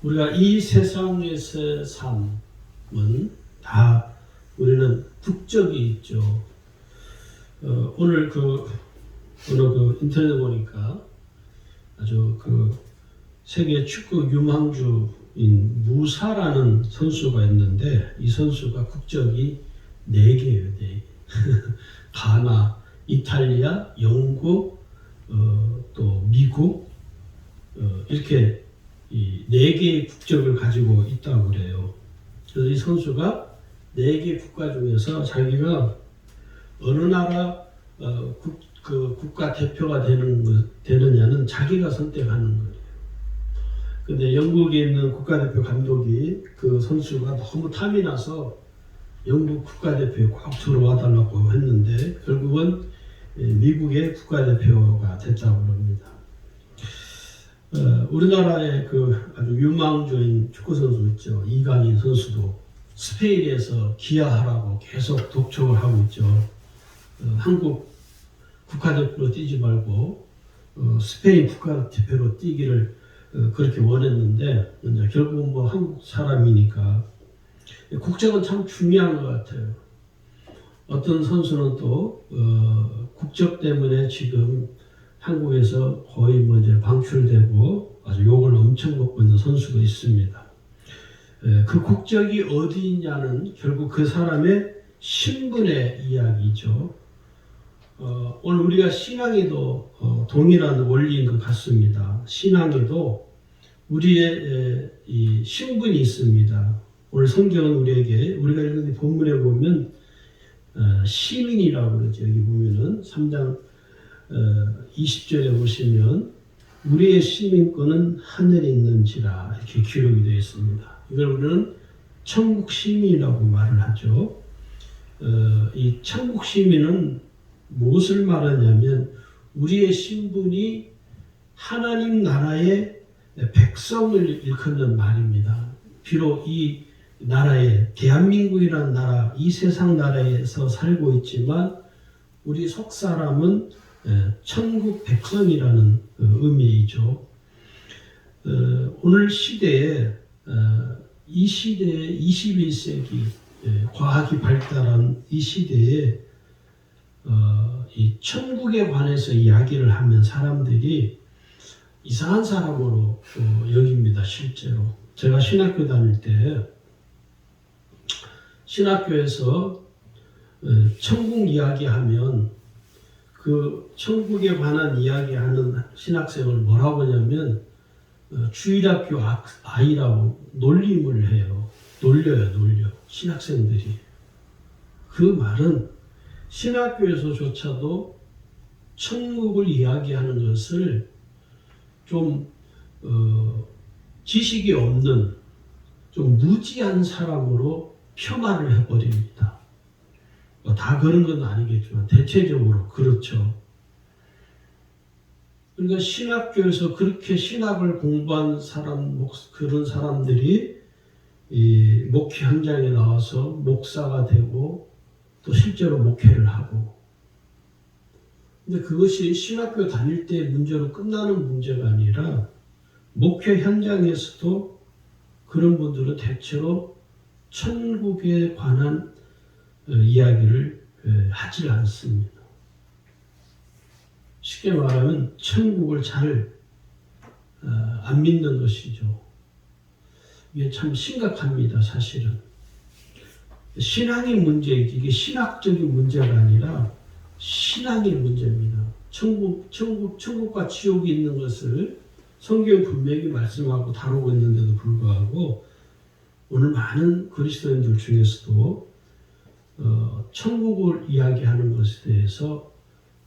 우리가 이 세상에서의 삶은 다 우리는 국적이 있죠. 오늘 어느 인터넷에 보니까 아주 세계 축구 유망주인 무사라는 선수가 있는데 이 선수가 국적이 4개예요. 4개. 가나, 이탈리아, 영국, 또 미국 이렇게 이 4개의 국적을 가지고 있다고 그래요. 그래서 이 선수가 4개 국가 중에서 자기가 어느 나라 국가 대표가 되느냐는 자기가 선택하는 거예요. 근데 영국에 있는 국가대표 감독이 그 선수가 너무 탐이 나서 영국 국가대표에 꼭 들어와 달라고 했는데 결국은 미국의 국가대표가 됐다고 합니다. 우리나라의 아주 유망주인 축구선수 있죠. 이강인 선수도 스페인에서 기아하라고 계속 독촉을 하고 있죠. 한국 국가대표로 뛰지 말고 스페인 국가대표로 뛰기를 그렇게 원했는데 이제 결국은 한국 사람이니까 국적은 참 중요한 것 같아요. 어떤 선수는 또 국적 때문에 지금 한국에서 거의 이제 방출되고 아주 욕을 엄청 먹고 있는 선수가 있습니다. 그 국적이 어디 있냐는 결국 그 사람의 신분의 이야기죠. 오늘 우리가 신앙에도 동일한 원리인 것 같습니다. 신앙에도 우리의 이 신분이 있습니다. 오늘 성경은 우리가 읽은 본문에 보면 시민이라고 그러죠. 여기 보면은 3장 20절에 보시면 우리의 시민권은 하늘에 있는지라 이렇게 기록이 되어 있습니다. 이걸 우리는 천국 시민이라고 말을 하죠. 이 천국 시민은 무엇을 말하냐면 우리의 신분이 하나님 나라의 백성을 일컫는 말입니다. 비록 이 나라에 대한민국이라는 나라, 이 세상 나라에서 살고 있지만 우리 속 사람은 천국 백성이라는 의미이죠. 오늘 시대에 이 시대에 21세기 과학이 발달한 이 시대에 이 천국에 관해서 이야기를 하면 사람들이 이상한 사람으로 여깁니다. 실제로 제가 신학교 다닐 때 신학교에서 천국 이야기하면 그 천국에 관한 이야기하는 신학생을 뭐라고 하냐면 주일학교 아이라고 놀림을 해요. 놀려 신학생들이. 그 말은 신학교에서조차도 천국을 이야기하는 것을 좀 지식이 없는 좀 무지한 사람으로 폄하를 해버립니다. 다 그런 건 아니겠지만 대체적으로 그렇죠. 그러니까 신학교에서 그렇게 신학을 공부한 그런 사람들이 이 목회 현장에 나와서 목사가 되고 또 실제로 목회를 하고, 근데 그것이 신학교 다닐 때 문제로 끝나는 문제가 아니라 목회 현장에서도 그런 분들은 대체로 천국에 관한 이야기를 하지 않습니다. 쉽게 말하면 천국을 잘 안 믿는 것이죠. 이게 참 심각합니다. 사실은 신앙의 문제이지 이게 신학적인 문제가 아니라 신앙의 문제입니다. 천국과 지옥이 있는 것을 성경 분명히 말씀하고 다루고 있는데도 불구하고 오늘 많은 그리스도인들 중에서도 천국을 이야기하는 것에 대해서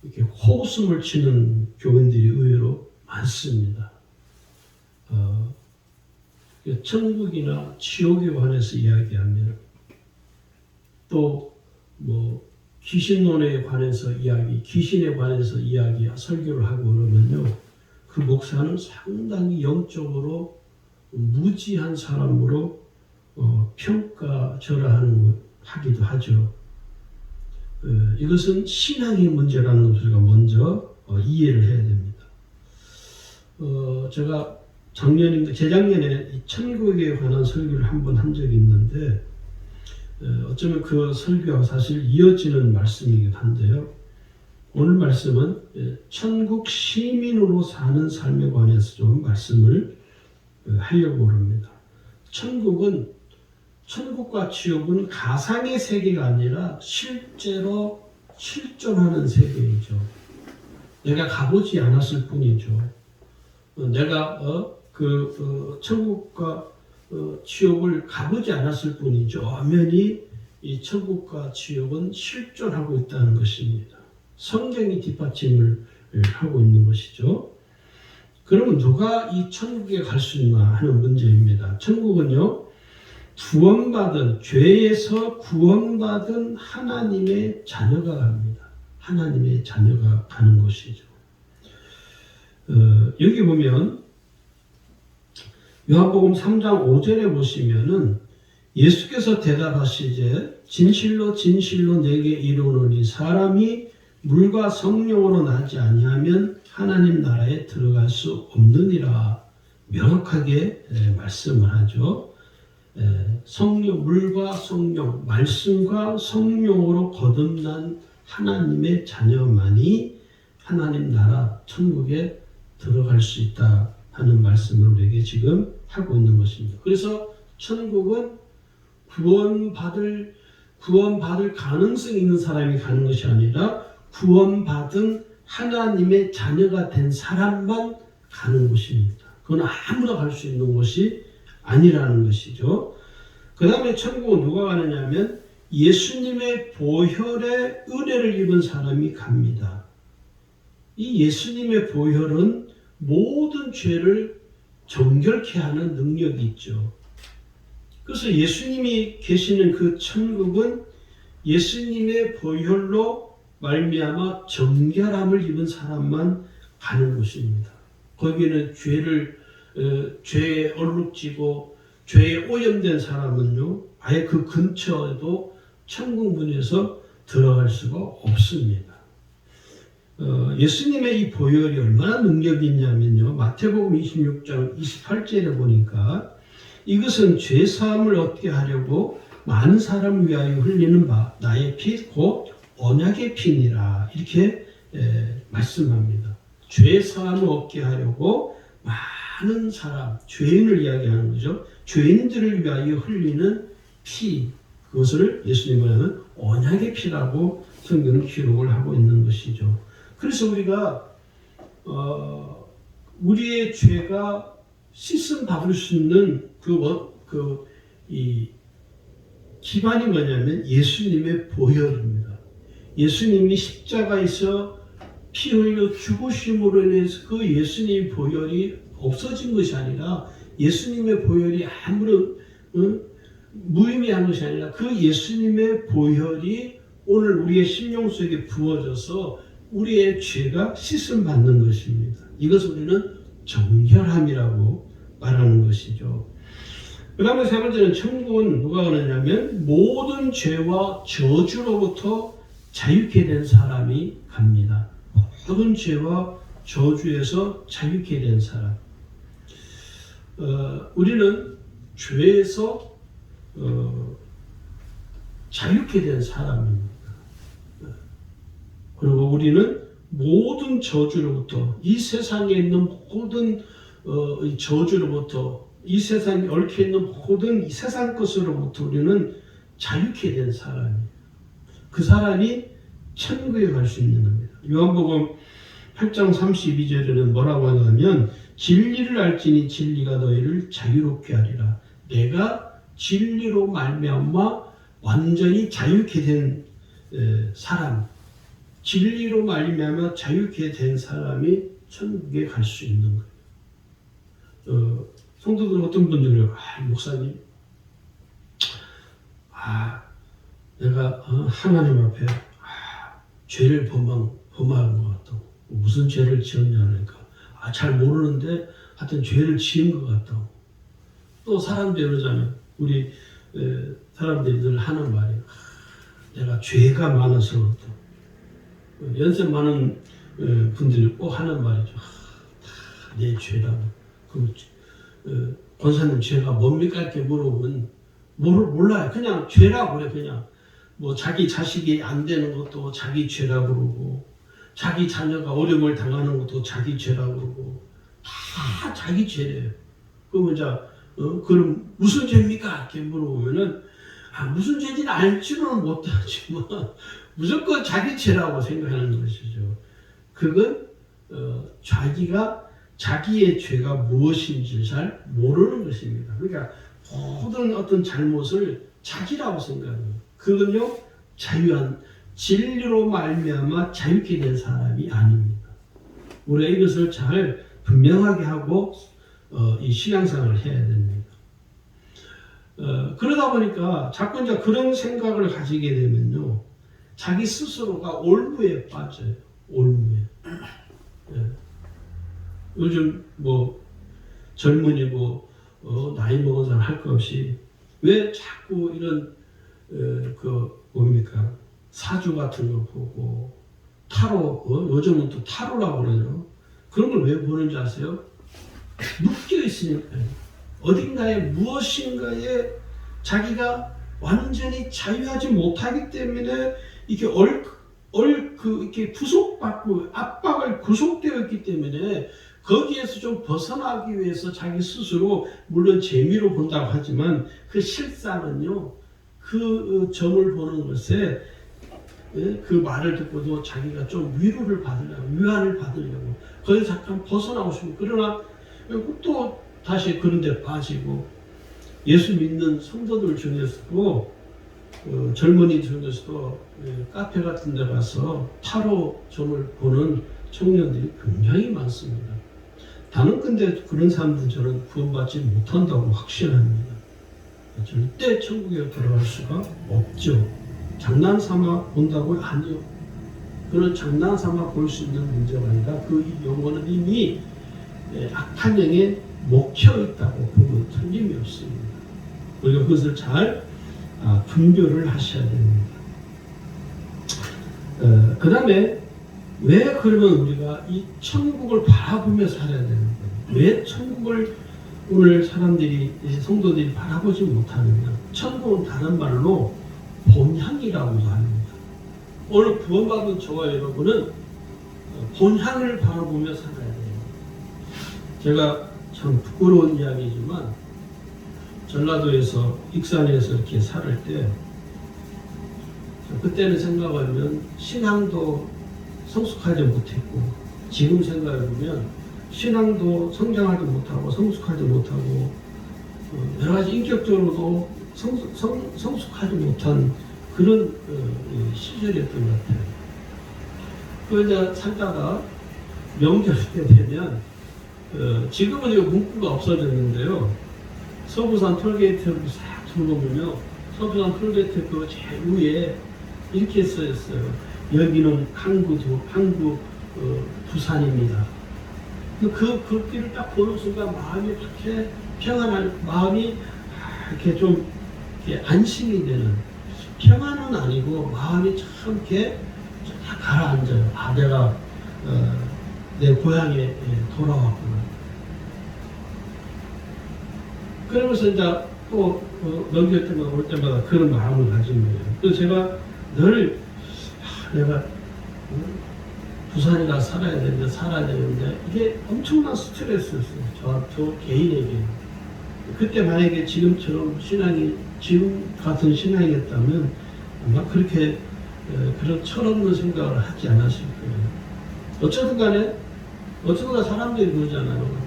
이렇게 호웃음을 치는 교인들이 의외로 많습니다. 천국이나 지옥에 관해서 이야기하면 또 귀신론에 관해서 귀신에 관해서 설교를 하고 그러면요, 그 목사는 상당히 영적으로 무지한 사람으로 평가절하하기도 하죠. 이것은 신앙의 문제라는 것을 우리가 먼저 이해를 해야 됩니다. 제가 재작년에 이 천국에 관한 설교를 한 번 한 적이 있는데 어쩌면 그 설교와 사실 이어지는 말씀이기도 한데요. 오늘 말씀은 천국 시민으로 사는 삶에 관해서 좀 말씀을 하려고 합니다. 천국과 지옥은 가상의 세계가 아니라 실제로 실존하는 세계이죠. 내가 가보지 않았을 뿐이죠. 내가 천국과 지옥을 가보지 않았을 뿐이죠. 엄연히 이 천국과 지옥은 실존하고 있다는 것입니다. 성경이 뒷받침을 하고 있는 것이죠. 그러면 누가 이 천국에 갈 수 있나 하는 문제입니다. 천국은요, 죄에서 구원받은 하나님의 자녀가 갑니다. 하나님의 자녀가 가는 곳이죠. 여기 보면 요한복음 3장 5절에 보시면은 예수께서 대답하시되 진실로 진실로 내게 이르노니 사람이 물과 성령으로 나지 아니하면 하나님 나라에 들어갈 수 없느니라 명확하게 말씀을 하죠. 물과 성령, 말씀과 성령으로 거듭난 하나님의 자녀만이 하나님 나라 천국에 들어갈 수 있다 하는 말씀을 우리에게 지금 하고 있는 것입니다. 그래서 천국은 구원받을 가능성이 있는 사람이 가는 것이 아니라 구원받은 하나님의 자녀가 된 사람만 가는 곳입니다. 그건 아무나 갈 수 있는 곳이 아니라는 것이죠. 그 다음에 천국은 누가 가느냐 하면 예수님의 보혈의 은혜를 입은 사람이 갑니다. 이 예수님의 보혈은 모든 죄를 정결케 하는 능력이 있죠. 그래서 예수님이 계시는 그 천국은 예수님의 보혈로 말미암아 정결함을 입은 사람만 가는 곳입니다. 거기는 죄에 얼룩지고 죄에 오염된 사람은요, 아예 그 근처에도 천국 문에서 들어갈 수가 없습니다. 예수님의 이 보혈이 얼마나 능력이 있냐면요, 마태복음 26장 28절에 보니까 이것은 죄사함을 얻게 하려고 많은 사람을 위하여 흘리는 바 나의 피 곧 언약의 피니라 이렇게 말씀합니다. 죄사함을 얻게 하려고 많은 사람, 죄인을 이야기하는 거죠. 죄인들을 위하여 흘리는 피, 그것을 예수님은 하는 언약의 피라고 성경은 기록을 하고 있는 것이죠. 그래서 우리가 우리의 죄가 씻음 받을 수 있는 이 기반이 뭐냐면 예수님의 보혈입니다. 예수님이 십자가에서 피 흘려 죽으심으로 인해서 그 예수님의 보혈이 없어진 것이 아니라 예수님의 보혈이 아무런 무의미한 것이 아니라 그 예수님의 보혈이 오늘 우리의 심령 속에 부어져서 우리의 죄가 씻음 받는 것입니다. 이것을 우리는 정결함이라고 말하는 것이죠. 그 다음에 세 번째는 천국은 누가 가느냐면 모든 죄와 저주로부터 자유케 된 사람이 갑니다. 모든 죄와 저주에서 자유케 된 사람. 우리는 죄에서 자유케 된 사람입니다. 그리고 우리는 모든 저주로부터, 이 세상에 있는 모든 저주로부터, 이 세상에 얽혀 있는 모든 이 세상 것으로부터 우리는 자유케 된 사람이에요. 그 사람이 천국에 갈 수 있는 겁니다. 요한복음 8장 32절에는 뭐라고 하냐면 진리를 알지니 진리가 너희를 자유롭게 하리라. 내가 진리로 말미암아 완전히 자유케 된 사람, 진리로 말미암아 자유케 된 사람이 천국에 갈 수 있는 거예요. 성도들 어떤 분들이 목사님, 내가 하나님 앞에 죄를 범한 것 같다고. 무슨 죄를 지었냐니까 잘 모르는데 하여튼 죄를 지은 것 같다고. 또 사람들이 그러잖아요. 우리 사람들이 늘 하는 말이에요. 내가 죄가 많아서 그렇다. 연세 많은 분들이 꼭 하는 말이죠. 내 죄라고. 권사님 죄가 뭡니까? 이렇게 물어보면 몰라요. 그냥 죄라고 그래. 그냥 뭐 자기 자식이 안 되는 것도 자기 죄라고 그러고, 자기 자녀가 어려움을 당하는 것도 자기 죄라고 그러고, 다 자기 죄래요. 그러면 그럼 무슨 죄입니까? 이렇게 물어보면은 무슨 죄인지는 알지는 못하지만 무조건 자기 죄라고 생각하는 것이죠. 그건 자기가 자기의 죄가 무엇인지 잘 모르는 것입니다. 그러니까 모든 어떤 잘못을 자기라고 생각해요. 그건요, 자유한 진리로 말미암아 자유케 된 사람이 아닙니다. 우리가 이것을 잘 분명하게 하고 이 신앙생활을 해야 됩니다. 그러다 보니까 자꾸 이제 그런 생각을 가지게 되면요, 자기 스스로가 올무에 빠져요. 올무에. 예. 요즘 뭐 젊은이고 나이 먹은 사람 할 것 없이 왜 자꾸 이런 뭡니까, 사주 같은 거 보고 타로, 요즘은 또 타로라고 그러죠. 그런 걸 왜 보는지 아세요? 묶여 있으니까요. 어딘가에 무엇인가에 자기가 완전히 자유하지 못하기 때문에 이렇게 이렇게 구속받고 압박을 구속되어 있기 때문에 거기에서 좀 벗어나기 위해서 자기 스스로 물론 재미로 본다고 하지만 그 실상은요, 그 점을 보는 것에 그 말을 듣고도 자기가 좀 위로를 받으려고, 위안을 받으려고 거기서 잠깐 벗어나고 싶고, 그러나 또 다시 그런 데 빠지고, 예수 믿는 성도들 중에서도 젊은이 중에서도 카페 같은 데 가서 타로 점을 보는 청년들이 굉장히 많습니다. 다른 근데 그런 사람들은 저는 구원받지 못한다고 확신합니다. 절대 천국에 들어갈 수가 없죠. 장난삼아 본다고? 아니요. 그런 장난삼아 볼 수 있는 문제가 아니라 그 영혼은 이미 악한 영에 먹혀 있다고 보면 틀림이 없습니다. 우리가 그것을 잘 분별을 하셔야 됩니다. 그 다음에 왜 그러면 우리가 이 천국을 바라보며 살아야 되는 거예요? 왜 천국을 오늘 사람들이, 성도들이 바라보지 못하느냐? 천국은 다른 말로 본향이라고 합니다. 오늘 구원받은 저와 여러분은 본향을 바라보며 살아야 돼요. 제가 참 부끄러운 이야기지만 전라도에서 익산에서 이렇게 살을 때 그때는 생각하면 신앙도 성숙하지 못했고, 지금 생각해보면 신앙도 성장하지 못하고 성숙하지 못하고 여러 가지 인격적으로도 성숙하지 못한 그런 시절이었던 것 같아요. 그러자 살다가 명절 때 되면 지금은 이거 문구가 없어졌는데요. 서부산 톨게이트를 싹 둘러보면 서부산 톨게이트 그 제일 위에 이렇게 써있어요. 여기는 항구 부산입니다. 그 길을 딱 보는 순간 마음이 이렇게 평안한, 마음이 이렇게 좀 이렇게 안심이 되는, 평안은 아니고 마음이 참 이렇게 가라앉아요. 내가 내 고향에 돌아왔구나. 그러면서 이제 또 명절 때마다 올 때마다 그런 마음을 가진 거예요. 그래서 제가 늘 내가 부산에 가서 살아야 되는데 이게 엄청난 스트레스였어요. 저 개인에게. 그때 만약에 지금처럼 지금 같은 신앙이었다면 아마 그렇게 그런 철없는 생각을 하지 않았을 거예요. 어쨌든 간에 사람들이 그러잖아요.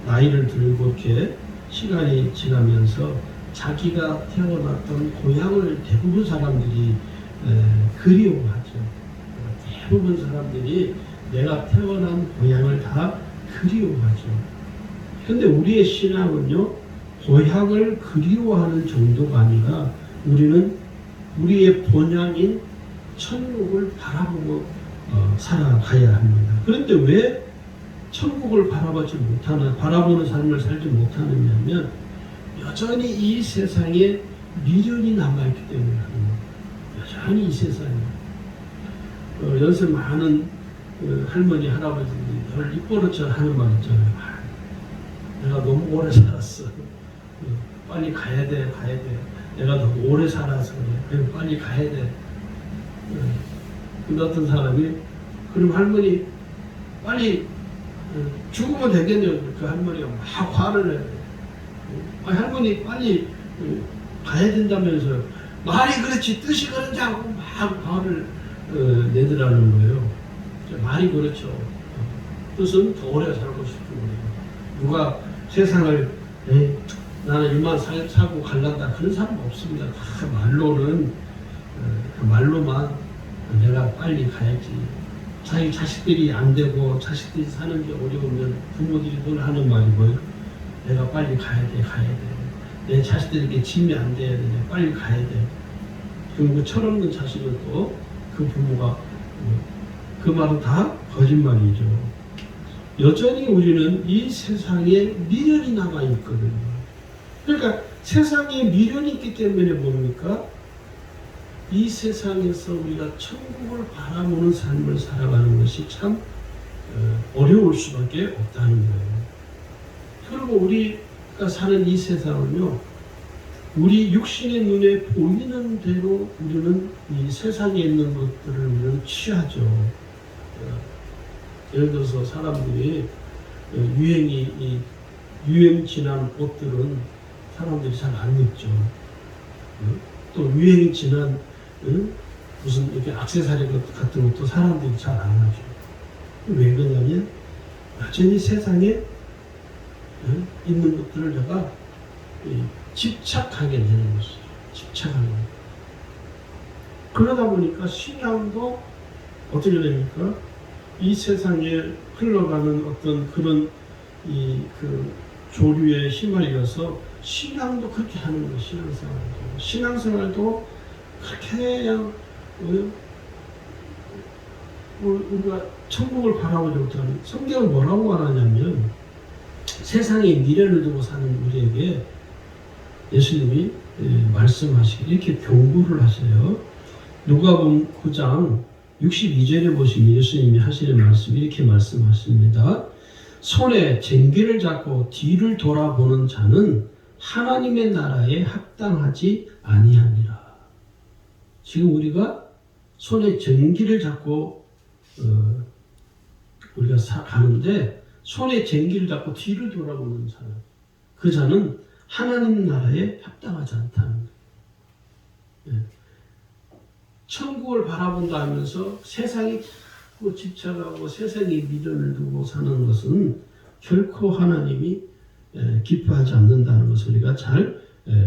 나이를 들고 이렇게 시간이 지나면서 자기가 태어났던 고향을 대부분 사람들이 그리워하죠. 대부분 사람들이 내가 태어난 고향을 다 그리워하죠. 그런데 우리의 신앙은요, 고향을 그리워하는 정도가 아니라 우리는 우리의 본향인 천국을 바라보고 살아가야 합니다. 그런데 왜 천국을 바라보는 삶을 살지 못하느냐면 여전히 이 세상에 미련이 남아있기 때문에 합니다. 여전히 이 세상에 연세 많은 할머니 할아버지들이 늘 입버릇처럼 하는 말 있잖아요. 내가 너무 오래 살았어. 빨리 가야 돼. 내가 너무 오래 살아서 그래. 빨리 가야 돼. 근데 어떤 사람이 그럼 할머니 빨리 죽으면 되겠네요. 그 할머니가 막 화를 내요. 할머니 빨리 가야 된다면서요. 말이 그렇지 뜻이 그러냐고 막 화를 내더라는 거예요. 말이 그렇죠. 뜻은 더 오래 살고 싶은 거예요. 누가 세상을 나는 이만 살고 갈란다 그런 사람 없습니다. 다 말로만 내가 빨리 가야지. 자기 자식들이 안 되고 자식들이 사는 게 어려우면 부모들이 늘 하는 말이 뭐예요? 내가 빨리 가야 돼. 내 자식들에게 짐이 안 돼야 돼. 빨리 가야 돼. 그럼 그 철없는 자식은 또 그 부모가 그 말은 다 거짓말이죠. 여전히 우리는 이 세상에 미련이 남아 있거든요. 그러니까 세상에 미련이 있기 때문에 뭡니까? 이 세상에서 우리가 천국을 바라보는 삶을 살아가는 것이 참 어려울 수밖에 없다는 거예요. 그리고 우리가 사는 이 세상은요, 우리 육신의 눈에 보이는 대로 우리는 이 세상에 있는 것들을 우리는 취하죠. 예를 들어서 사람들이 유행 지난 옷들은 사람들이 잘 안 입죠. 또 유행이 지난 무슨 이렇게 액세서리 같은 것도 사람들이 잘 안 하죠. 왜 그러냐면 여전히 세상에 있는 것들을 내가 집착하게 되는 것이죠. 집착하게. 그러다 보니까 신앙도 어떻게 됩니까? 이 세상에 흘러가는 어떤 그런 그 조류에 휘말려서 신앙도 그렇게 하는 거예요. 신앙생활도 그렇게 그냥 우리가 천국을 바라보지 못하는 성경은 뭐라고 말하냐면 세상에 미련을 두고 사는 우리에게 예수님이 말씀하시기 이렇게 경고를 하세요. 누가복음 9장 62절에 보시면 예수님이 하시는 말씀이 이렇게 말씀하십니다. 손에 쟁기를 잡고 뒤를 돌아보는 자는 하나님의 나라에 합당하지 아니하니라. 지금 우리가 손에 쟁기를 잡고 우리가 가는데 손에 쟁기를 잡고 뒤를 돌아보는 사람, 그 자는 하나님 나라에 합당하지 않다는 거예요. 천국을 바라본다 하면서 세상에 자꾸 집착하고 세상에 미련을 두고 사는 것은 결코 하나님이 기뻐하지 않는다는 것을 우리가 잘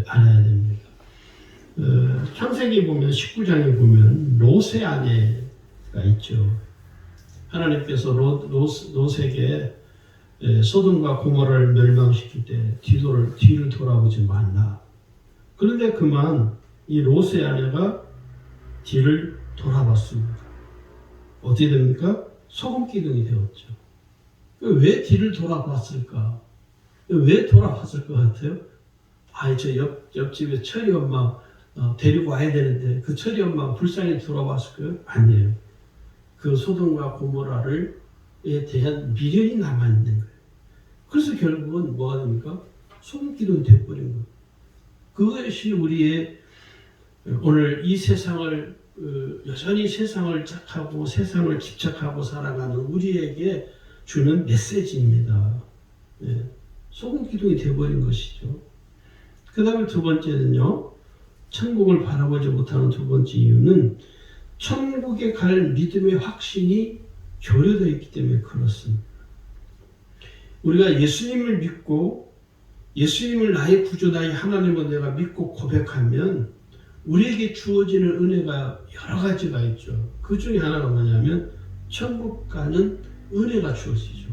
알아야 됩니다. 창세기 보면 19장에 보면 롯의 아내가 있죠. 하나님께서 롯에게 소돔과 고모라를 멸망시킬 때 뒤를 돌아보지 말라. 그런데 그만 이 롯의 아내가 뒤를 돌아봤습니다. 어떻게 됩니까? 소금기둥이 되었죠. 왜 뒤를 돌아봤을까? 왜 돌아봤을 것 같아요? 저 옆집에 철이 엄마 데리고 와야 되는데 그 철이 엄마 불쌍히 돌아봤을 거예요? 아니에요. 그 소돔과 고모라에 대한 미련이 남아있는 거예요. 그래서 결국은 뭐가 됩니까? 소금기둥이 되어버린 거예요. 그것이 우리의 오늘 이 세상을 여전히 세상을 착하고 세상을 집착하고 살아가는 우리에게 주는 메시지입니다. 소금기둥이 되어버린 것이죠. 그 다음에 두 번째는요, 천국을 바라보지 못하는 두 번째 이유는 천국에 갈 믿음의 확신이 결여되어 있기 때문에 그렇습니다. 우리가 예수님을 믿고 예수님을 나의 구주 나의 하나님을 내가 믿고 고백하면 우리에게 주어지는 은혜가 여러 가지가 있죠. 그 중에 하나가 뭐냐면 천국 가는 은혜가 주어지죠.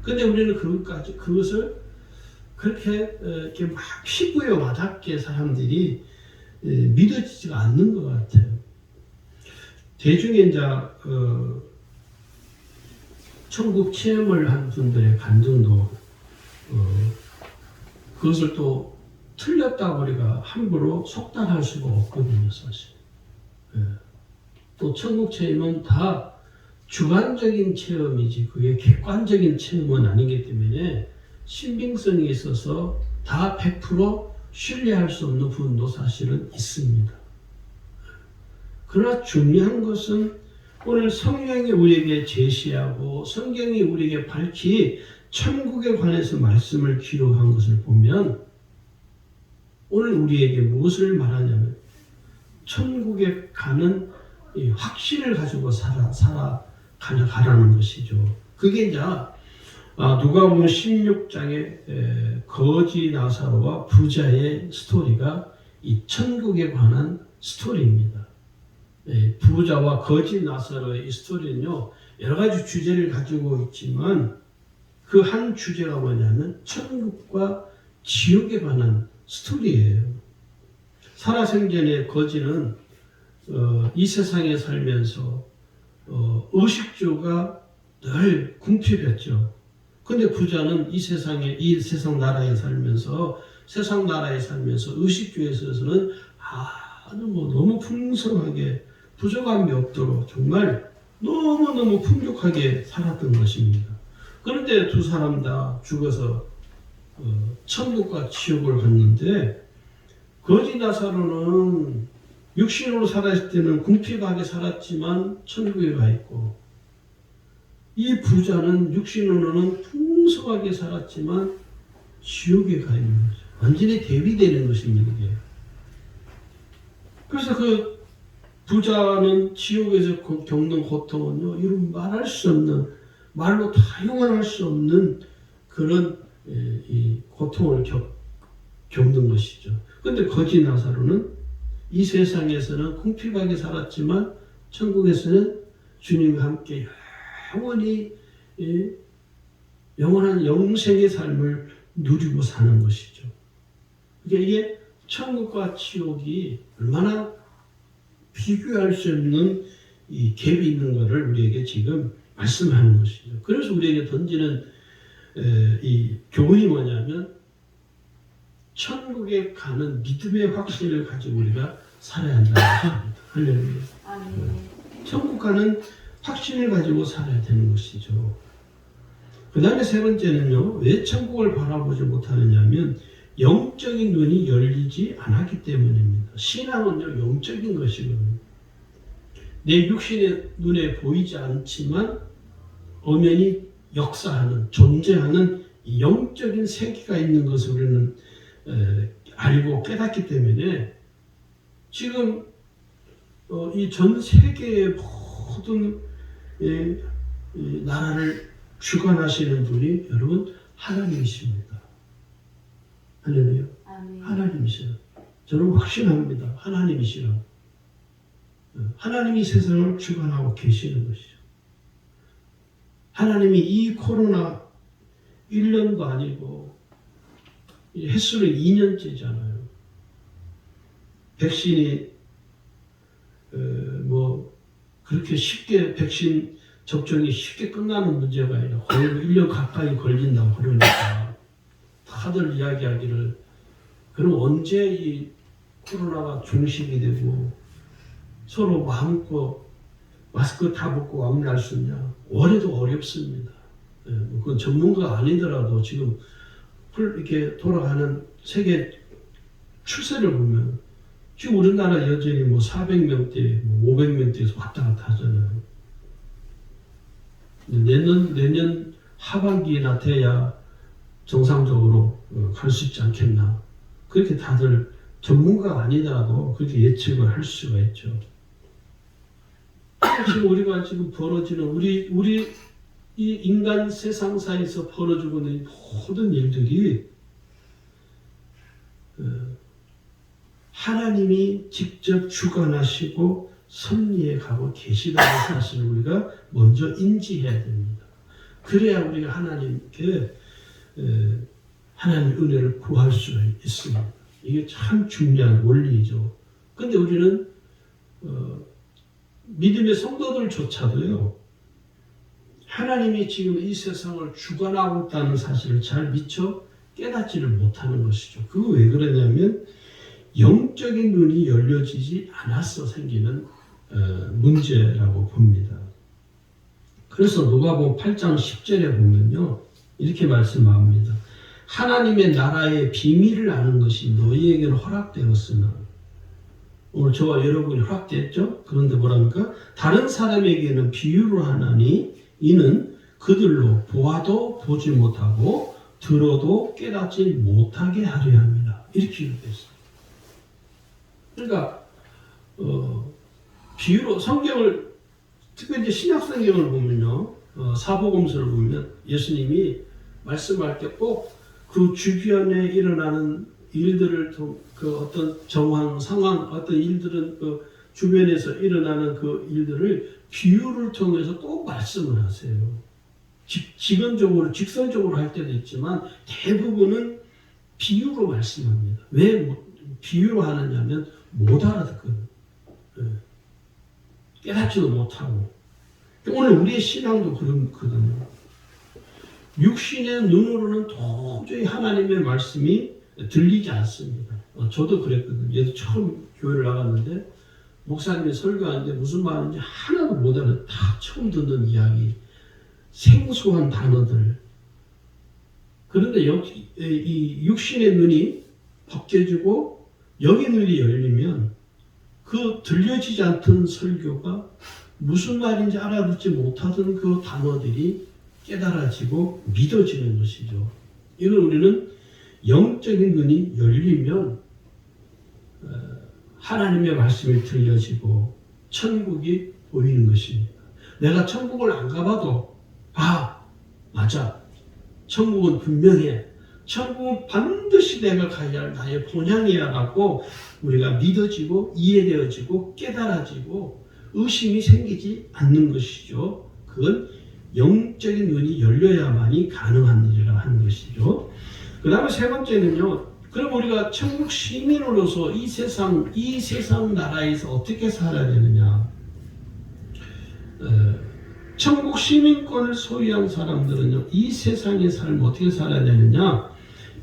근데 우리는 그것을 그렇게 이렇게 막 피부에 와닿게 사람들이 믿어지지가 않는 것 같아요. 대중에 이제 천국 체험을 한 분들의 감정도 그것을 또 틀렸다고 우리가 함부로 속단할 수가 없거든요, 사실. 또 천국 체험은 다 주관적인 체험이지 그게 객관적인 체험은 아니기 때문에 신빙성이 있어서 다 100% 신뢰할 수 없는 부분도 사실은 있습니다. 그러나 중요한 것은 오늘 성경이 우리에게 제시하고 성경이 우리에게 밝히 천국에 관해서 말씀을 기록한 것을 보면 오늘 우리에게 무엇을 말하냐면 천국에 가는 이 확신을 가지고 살아가라는 것이죠. 그게 이제 누가복음 16장의 거지 나사로와 부자의 스토리가 이 천국에 관한 스토리입니다. 부자와 거지 나사로의 이 스토리는요, 여러 가지 주제를 가지고 있지만 그 한 주제가 뭐냐면 천국과 지옥에 관한 스토리예요. 살아생전에 거지는 이 세상에 살면서 의식주가 늘 궁핍했죠. 근데 부자는 이 세상 나라에 살면서 의식주에 있어서는 아주 너무 풍성하게 부족함이 없도록 정말 너무너무 풍족하게 살았던 것입니다. 그런데 두 사람 다 죽어서 천국과 지옥을 갔는데 거지 나사로는 육신으로 살았을 때는 궁핍하게 살았지만 천국에 가 있고 이 부자는 육신으로는 풍성하게 살았지만 지옥에 가 있는 거죠. 완전히 대비되는 것입니다. 이게. 그래서 그 부자는 지옥에서 겪는 고통은요, 이런 말할 수 없는, 말로 다 용언할 수 없는 그런 이 고통을 겪는 것이죠. 그런데 거지 나사로는 이 세상에서는 궁핍하게 살았지만 천국에서는 주님과 함께 영원한 영생의 삶을 누리고 사는 것이죠. 그러니까 이게 천국과 지옥이 얼마나 비교할 수 없는 이 갭이 있는 것을 우리에게 지금 말씀하는 것이죠. 그래서 우리에게 던지는 이 교훈이 뭐냐면 천국에 가는 믿음의 확신을 가지고 우리가 살아야 한다는 것입니다. 할렐루야. 천국 가는 확신을 가지고 살아야 되는 것이죠. 그 다음에 세 번째는요, 왜 천국을 바라보지 못하느냐면 영적인 눈이 열리지 않았기 때문입니다. 신앙은요, 영적인 것이거든요. 내 육신의 눈에 보이지 않지만 엄연히 역사하는, 존재하는 영적인 세계가 있는 것을 우리는 알고 깨닫기 때문에 지금 이 전 세계의 모든 나라를 주관하시는 분이 여러분 하나님이십니다. 할렐루야. 하나님이시라. 저는 확신합니다. 하나님이시라. 하나님이 세상을 주관하고 계시는 것이죠. 하나님이 이 코로나 1년도 아니고 횟수는 2년째잖아요. 백신이 그렇게 쉽게 백신 접종이 쉽게 끝나는 문제가 아니라 거의 1년 가까이 걸린다고 그러니까 다들 이야기하기를 그럼 언제 이 코로나가 종식이 되고 서로 마음껏 마스크 다 벗고 왕래할 수 있냐? 올해도 어렵습니다. 그건 전문가가 아니더라도 지금 이렇게 돌아가는 세계 추세를 보면 지금 우리나라 여전히 400명대, 500명대에서 왔다 갔다 하잖아요. 내년 하반기나 돼야 정상적으로 갈 수 있지 않겠나. 그렇게 다들 전문가가 아니더라도 그렇게 예측을 할 수가 있죠. 지금 우리가 지금 벌어지는 우리 이 인간 세상사에서 벌어지고 있는 모든 일들이 하나님이 직접 주관하시고 섭리해 가고 계시다는 사실을 우리가 먼저 인지해야 됩니다. 그래야 우리가 하나님께 하나님의 은혜를 구할 수가 있습니다. 이게 참 중요한 원리이죠. 그런데 우리는 믿음의 성도들조차도요, 하나님이 지금 이 세상을 주관하고 있다는 사실을 잘 미처 깨닫지를 못하는 것이죠. 그거 왜 그러냐면 영적인 눈이 열려지지 않아서 생기는 문제라고 봅니다. 그래서 누가복음 8장 10절에 보면요, 이렇게 말씀합니다. 하나님의 나라의 비밀을 아는 것이 너희에게는 허락되었으나 오늘 저와 여러분이 허락됐죠? 그런데 뭐랍니까? 다른 사람에게는 비유로 하나니 이는 그들로 보아도 보지 못하고 들어도 깨닫지 못하게 하려 합니다. 이렇게 기록됐어요. 그러니까 비유로 성경을 특별히 이제 신약 성경을 보면요, 사복음서를 보면 예수님이 말씀할 때 꼭 그 주변에 일어나는 일들을 그 어떤 정황, 상황, 어떤 일들은 그 주변에서 일어나는 그 일들을 비유를 통해서 꼭 말씀을 하세요. 직선적으로 할 때도 있지만 대부분은 비유로 말씀합니다. 왜 비유로 하느냐면 못 알아듣거든요. 깨닫지도 못하고. 오늘 우리의 신앙도 그렇거든요. 육신의 눈으로는 도저히 하나님의 말씀이 들리지 않습니다. 저도 그랬거든요. 얘도 처음 교회를 나갔는데 목사님이 설교하는데 무슨 말인지 하나도 못 알아. 다 처음 듣는 이야기, 생소한 단어들. 그런데 이 육신의 눈이 벗겨지고 영의 눈이 열리면 그 들려지지 않던 설교가 무슨 말인지 알아듣지 못하던 그 단어들이 깨달아지고 믿어지는 것이죠. 이걸 우리는 영적인 눈이 열리면 하나님의 말씀이 들려지고 천국이 보이는 것입니다. 내가 천국을 안 가봐도 맞아. 천국은 분명해. 천국은 반드시 내가 가야 할 나의 본향이야 라고 우리가 믿어지고 이해되어지고 깨달아지고 의심이 생기지 않는 것이죠. 그건 영적인 눈이 열려야만이 가능한 일이라 하는 것이죠. 그 다음에 세 번째는요. 그럼 우리가 천국 시민으로서 이 세상 나라에서 어떻게 살아야 되느냐. 천국 시민권을 소유한 사람들은요. 이 세상의 삶을 어떻게 살아야 되느냐.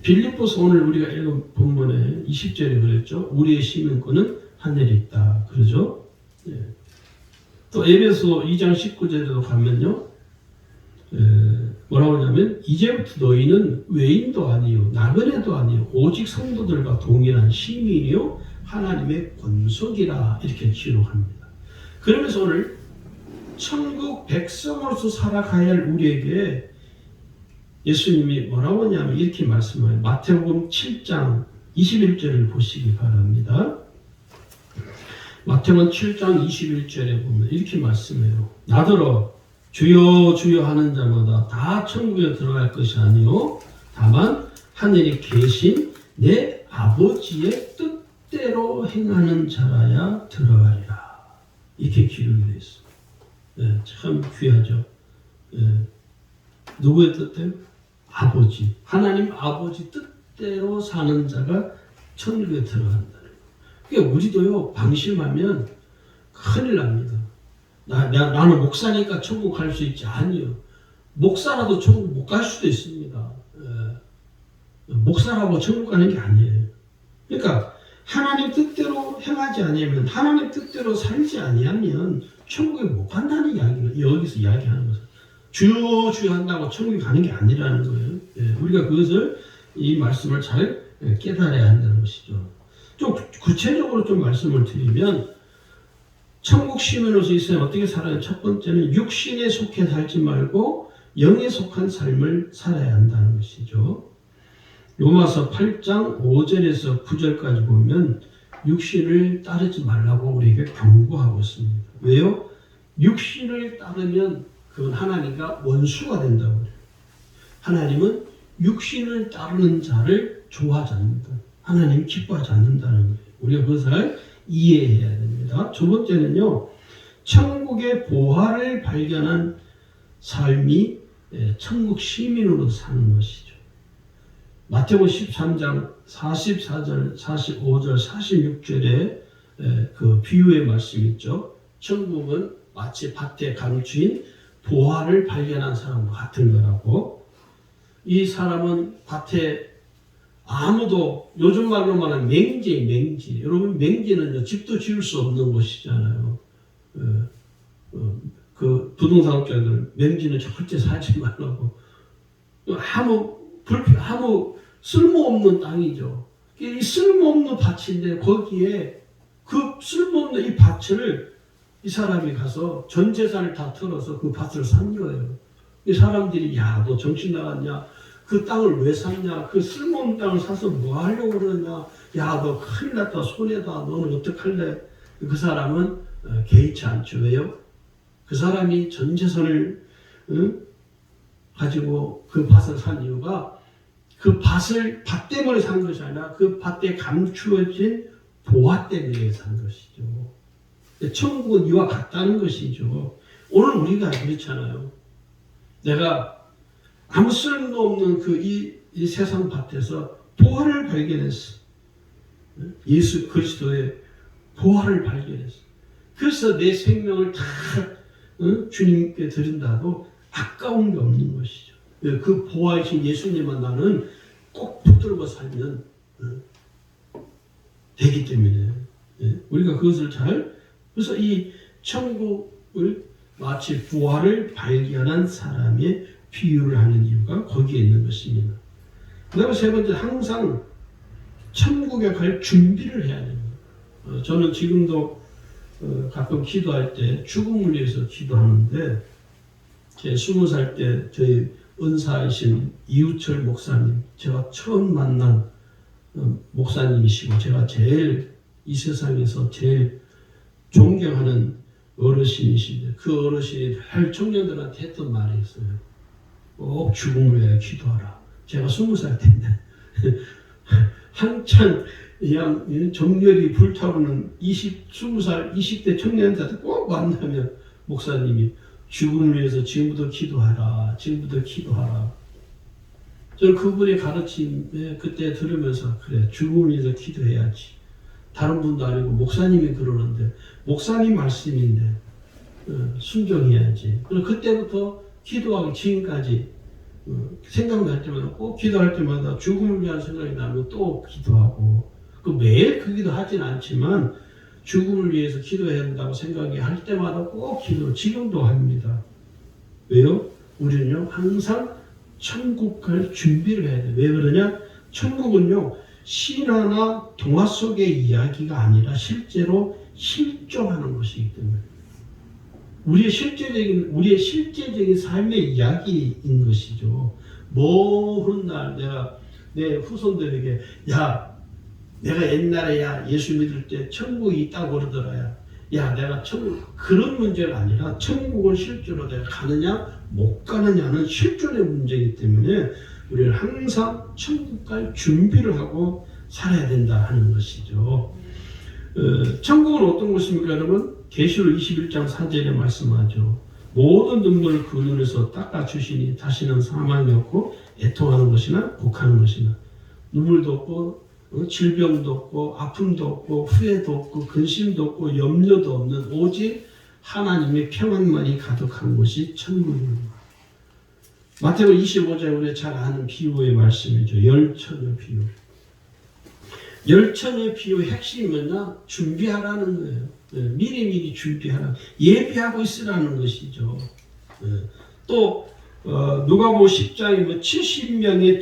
빌립보서 오늘 우리가 읽은 본문에 20절에 그랬죠. 우리의 시민권은 하늘에 있다. 그러죠. 또 에베소 2장 19절에도 가면요. 뭐라고 하냐면 이제부터 너희는 외인도 아니요 나그네도 아니요 오직 성도들과 동일한 시민이요 하나님의 권속이라 이렇게 기록합니다. 그러면서 오늘 천국 백성으로서 살아가야 할 우리에게 예수님이 뭐라고 하냐면 이렇게 말씀해요. 마태복음 7장 21절을 보시기 바랍니다. 마태복음 7장 21절에 보면 이렇게 말씀해요. 나더러 주여 주여 하는 자마다 다 천국에 들어갈 것이 아니요 다만 하늘에 계신 내 아버지의 뜻대로 행하는 자라야 들어가리라. 이렇게 기록이 되어 있습니다. 참 귀하죠. 누구의 뜻대로? 아버지. 하나님 아버지 뜻대로 사는 자가 천국에 들어간다는 거예요. 그러니까 우리도요 방심하면 큰일 납니다. 나는 목사니까 천국 갈 수 있지. 아니요. 목사라도 천국 못 갈 수도 있습니다. 목사라고 천국 가는 게 아니에요. 그러니까 하나님 뜻대로 행하지 아니하면 하나님 뜻대로 살지 아니하면 천국에 못 간다는 이야기를 여기서 이야기하는 거죠. 주여 주여 한다고 천국에 가는 게 아니라는 거예요. 우리가 그것을 이 말씀을 잘 깨달아야 한다는 것이죠. 좀 구체적으로 좀 말씀을 드리면 천국 시민으로서 이 세상 어떻게 살아요? 첫 번째는 육신에 속해 살지 말고 영에 속한 삶을 살아야 한다는 것이죠. 로마서 8장 5절에서 9절까지 보면 육신을 따르지 말라고 우리에게 경고하고 있습니다. 왜요? 육신을 따르면 그건 하나님과 원수가 된다고 그래요. 하나님은 육신을 따르는 자를 좋아하지 않는다. 하나님이 기뻐하지 않는다는 거예요. 우리가 그것을 이해해야 됩니다. 두 번째는요. 천국의 보화를 발견한 삶이 천국 시민으로 사는 것이죠. 마태복음 13장 44절, 45절, 46절에 그 비유의 말씀이 있죠. 천국은 마치 밭에 감추인 보화를 발견한 사람과 같은 거라고. 이 사람은 밭에 아무도 요즘 말로 말하면 맹지. 여러분 맹지는요 집도 지을 수 없는 곳이잖아요. 그 부동산 업자들 맹지는 절대 사지 말라고. 아무 아무 쓸모없는 땅이죠. 이 쓸모없는 밭인데 거기에 그 쓸모없는 이 밭을 이 사람이 가서 전 재산을 다 털어서 그 밭을 산 거예요. 이 사람들이 야, 너 정신 나갔냐? 그 땅을 왜 샀냐? 그 쓸모없는 땅을 사서 뭐 하려고 그러냐? 야, 너 큰일 났다, 손해다. 너는 어떡할래? 그 사람은 개의치 않죠. 왜요? 그 사람이 전 재산을 가지고 그 밭을 산 이유가 그 밭 때문에 산 것이 아니라 그 밭에 감추어진 보화 때문에 산 것이죠. 천국은 이와 같다는 것이죠. 오늘 우리가 그렇잖아요. 내가 아무 쓸모 없는 이 세상 밭에서 보화를 발견했어. 예수 그리스도의 보화를 발견했어. 그래서 내 생명을 다 주님께 드린다도 아까운 게 없는 것이죠. 그 보화이신 예수님만 나는 꼭 붙들고 살면 되기 때문에 우리가 그것을 그래서 이 천국을 마치 보화를 발견한 사람의 비유를 하는 이유가 거기에 있는 것입니다. 그 다음에 세 번째, 항상 천국에 갈 준비를 해야 됩니다. 저는 지금도 가끔 기도할 때 죽음을 위해서 기도하는데, 제 20살 때 저희 은사이신 이우철 목사님, 제가 처음 만난 목사님이시고 제가 제일 이 세상에서 제일 존경하는 어르신이신데, 그 어르신이 할 청년들한테 했던 말이 있어요. 꼭 죽음을 위해 기도하라. 제가 20살 때인데 한참 그냥 정열이 불타오르는 20살 20대 청년들한테 꼭 만나면 목사님이 죽음을 위해서 지금부터 기도하라. 지금부터 기도하라. 저는 그분의 가르침에 그때 들으면서 그래, 죽음을 위해서 기도해야지. 다른 분도 아니고 목사님이 그러는데 목사님 말씀인데 순종해야지. 그래서 그때부터 기도하기 지금까지 생각날 때마다 꼭 기도할 때마다 죽음을 위한 생각이 나면 또 기도하고, 매일 그 기도 하진 않지만 죽음을 위해서 기도해야 한다고 생각이 할 때마다 꼭 지금도 합니다. 왜요? 우리는요 항상 천국 갈 준비를 해야 돼요. 왜 그러냐? 천국은요 신화나 동화 속의 이야기가 아니라 실제로 실존하는 것이기 때문에 우리의 실제적인 삶의 이야기인 것이죠. 먼 날 내가 내 후손들에게 내가 옛날에 예수 믿을 때 천국이 있다고 그러더라. 내가 그런 문제가 아니라 천국을 실제로 내가 가느냐 못 가느냐는 실존의 문제이기 때문에 우리는 항상 천국 갈 준비를 하고 살아야 된다 하는 것이죠. 천국은 어떤 곳입니까, 여러분? 계시록 21장 4절에 말씀하죠. 모든 눈물을 그 눈에서 닦아주시니 다시는 사망이 없고 애통하는 것이나 곡하는 것이나 눈물도 없고 질병도 없고 아픔도 없고 후회도 없고 근심도 없고 염려도 없는 오직 하나님의 평안만이 가득한 곳이 천국입니다. 마태복음 25장에 우리가 잘 아는 비유의 말씀이죠. 열처녀 비유. 열처녀 비유의 핵심이 뭐냐? 준비하라는 거예요. 미리 준비하라. 예비하고 있으라는 것이죠. 또 누가복음 10장에 70명의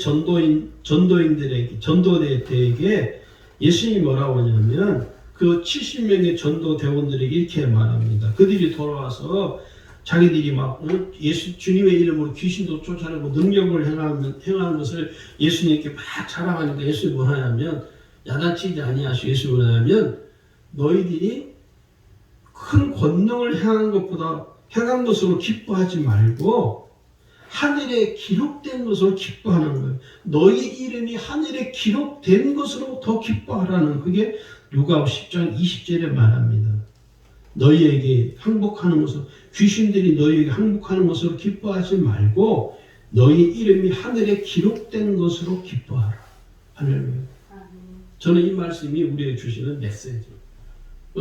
전도대에게 예수님이 뭐라고 하냐면 그 70명의 전도대원들에게 이렇게 말합니다. 그들이 돌아와서 자기들이 주님의 이름으로 귀신도 쫓아내고 능력을 행하는 것을 예수님께 막 자랑하니까 예수님이 뭐하냐면 야단치지 아니하시고 예수님이 뭐하냐면 너희들이 큰 권능을 행한 것으로 기뻐하지 말고 하늘에 기록된 것으로 기뻐하는 거예요. 너희 이름이 하늘에 기록된 것으로 더 기뻐하라는, 그게 누가복음 10장 20절에 말합니다. 너희에게 항복하는 것으로, 귀신들이 너희에게 항복하는 것으로 기뻐하지 말고 너희 이름이 하늘에 기록된 것으로 기뻐하라. 할렐루야. 저는 이 말씀이 우리에게 주시는 메시지예요.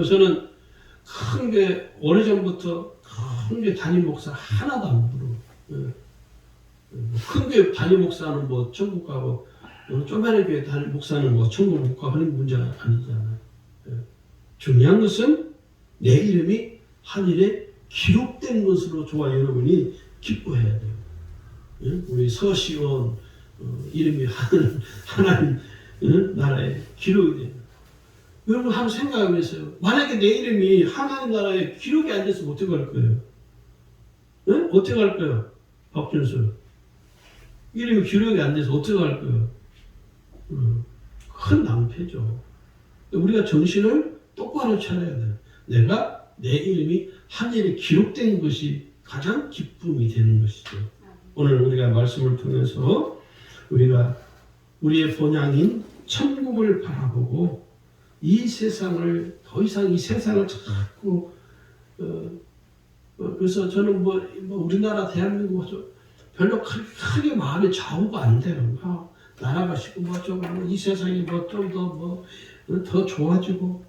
저는 오래전부터 큰 게 담임 목사 하나도 안 부르고, 큰 교회 담임 목사는 천국 가고 조그마한 교회 담임 목사는 천국 못 가고 하는 문제가 아니잖아요. 중요한 것은 내 이름이 하늘에 기록된 것으로 저와 여러분이 기뻐해야 돼요. 우리 서시원 이름이 하나님 나라에 기록이 돼요. 여러분 한번 생각해 보세요. 만약에 내 이름이 하나님 나라에 기록이 안 돼서 어떻게 할 거예요? 네? 어떻게 할 거예요? 박준수. 이름이 기록이 안 돼서 어떻게 할 거예요? 큰 낭패죠. 우리가 정신을 똑바로 차려야 돼요. 내 이름이 하늘에 기록된 것이 가장 기쁨이 되는 것이죠. 오늘 우리가 말씀을 통해서 우리가 우리의 본향인 천국을 바라보고 이 세상을 더 이상 이 세상을 자꾸 그래서 저는 뭐 우리나라 대한민국 별로 크게 마음에 좌우가 안 돼요. 나라가 시고 이 세상이 좀 더 좋아지고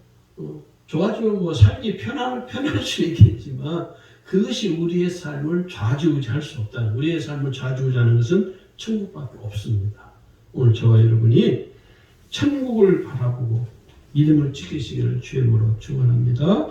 좋아지면 살기 편할 수 있겠지만 그것이 우리의 삶을 좌지우지할 수 없다. 우리의 삶을 좌지우지하는 것은 천국밖에 없습니다. 오늘 저와 여러분이 천국을 바라보고 믿음을 지키시기를 주의 이름으로 축원합니다.